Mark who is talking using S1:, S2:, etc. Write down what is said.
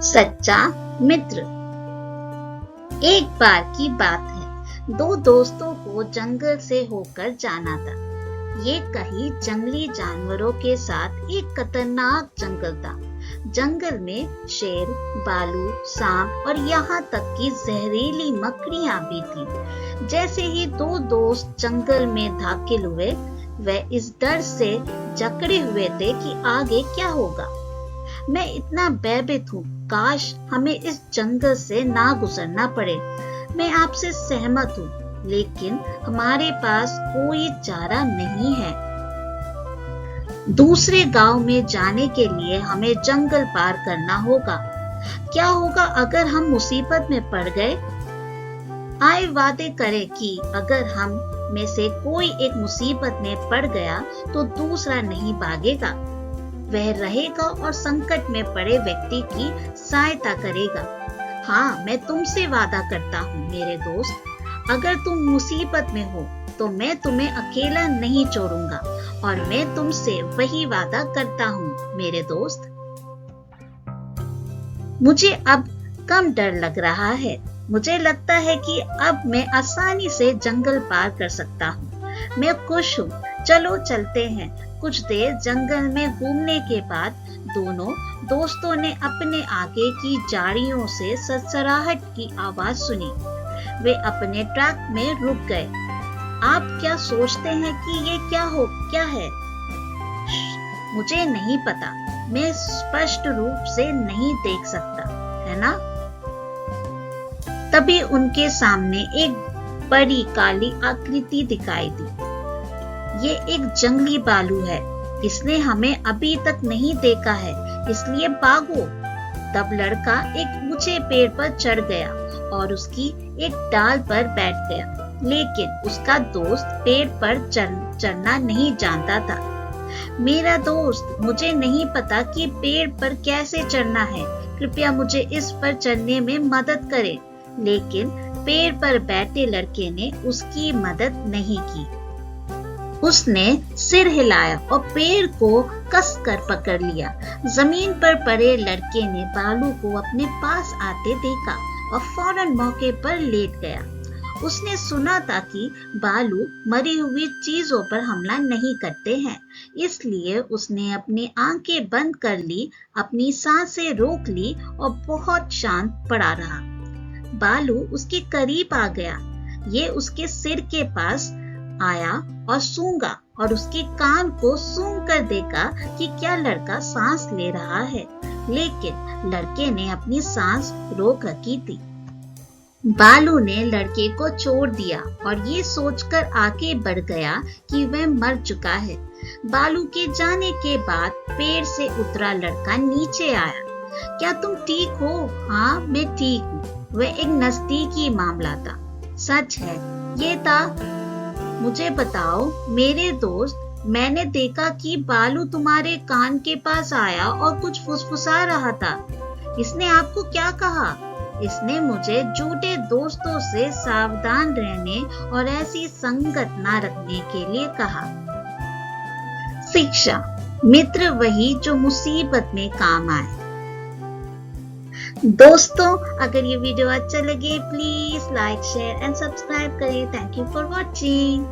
S1: सच्चा मित्र। एक बार की बात है, दो दोस्तों को जंगल से होकर जाना था। ये कई जंगली जानवरों के साथ एक खतरनाक जंगल था। जंगल में शेर, भालू, सांप और यहाँ तक कि जहरीली मकड़ियां भी थी। जैसे ही दो दोस्त जंगल में दाखिल हुए, वे इस डर से जकड़े हुए थे कि आगे क्या होगा। मैं इतना भयभीत हूँ, काश हमें इस जंगल से ना गुजरना पड़े। मैं आपसे सहमत हूँ, लेकिन हमारे पास कोई चारा नहीं है। दूसरे गांव में जाने के लिए हमें जंगल पार करना होगा। क्या होगा अगर हम मुसीबत में पड़ गए? आए वादे करें कि अगर हम में से कोई एक मुसीबत में पड़ गया तो दूसरा नहीं भागेगा। वह रहेगा और संकट में पड़े व्यक्ति की सहायता करेगा। हाँ, मैं तुमसे वादा करता हूँ मेरे दोस्त, अगर तुम मुसीबत में हो तो मैं तुम्हें अकेला नहीं छोड़ूंगा, और मैं तुमसे वही वादा करता हूँ मेरे दोस्त। मुझे अब कम डर लग रहा है। मुझे लगता है कि अब मैं आसानी से जंगल पार कर सकता हूँ। मैं खुश हूँ। चलो चलते हैं। कुछ देर जंगल में घूमने के बाद दोनों दोस्तों ने अपने आगे की झाड़ियों से सरसराहट की आवाज सुनी। वे अपने ट्रैक में रुक गए। आप क्या सोचते हैं कि ये क्या है? मुझे नहीं पता। मैं स्पष्ट रूप से नहीं देख सकता, है ना? तभी उनके सामने एक बड़ी काली आकृति दिखाई दी। ये एक जंगली भालू है। इसने हमें अभी तक नहीं देखा है, इसलिए भागो। तब लड़का एक ऊंचे पेड़ पर चढ़ गया और उसकी एक डाल पर बैठ गया, लेकिन उसका दोस्त पेड़ पर चढ़ना नहीं जानता था। मेरा दोस्त, मुझे नहीं पता कि पेड़ पर कैसे चढ़ना है। कृपया मुझे इस पर चढ़ने में मदद करें। लेकिन पेड़ पर बैठे लड़के ने उसकी मदद नहीं की। उसने सिर हिलाया और पेड़ को कसकर पकड़ लिया। जमीन पर पड़े लड़के ने भालू को अपने पास आते देखा और फौरन मौके पर लेट गया। उसने सुना था कि भालू मरी हुई चीजों पर हमला नहीं करते हैं, इसलिए उसने अपनी आंखें बंद कर ली, अपनी सांसें रोक ली और बहुत शांत पड़ा रहा। भालू उसके करीब आ गया। ये उसके सिर के पास आया और सूंघा और उसके कान को सूंघ कर देखा कि क्या लड़का सांस ले रहा है, लेकिन लड़के ने अपनी सांस रोक रखी थी। भालू ने लड़के को छोड़ दिया और ये सोचकर आगे बढ़ गया कि वह मर चुका है। भालू के जाने के बाद पेड़ से उतरा लड़का नीचे आया। क्या तुम ठीक हो? हाँ, मैं ठीक हूँ। वह एक नजदीकी मामला था। सच है, ये था। मुझे बताओ मेरे दोस्त, मैंने देखा कि भालू तुम्हारे कान के पास आया और कुछ फुसफुसा रहा था। इसने आपको क्या कहा? इसने मुझे झूठे दोस्तों से सावधान रहने और ऐसी संगत ना रखने के लिए कहा। शिक्षा: मित्र वही जो मुसीबत में काम आए। दोस्तों, अगर ये वीडियो अच्छा लगे please like, share and subscribe करें। Thank you for watching.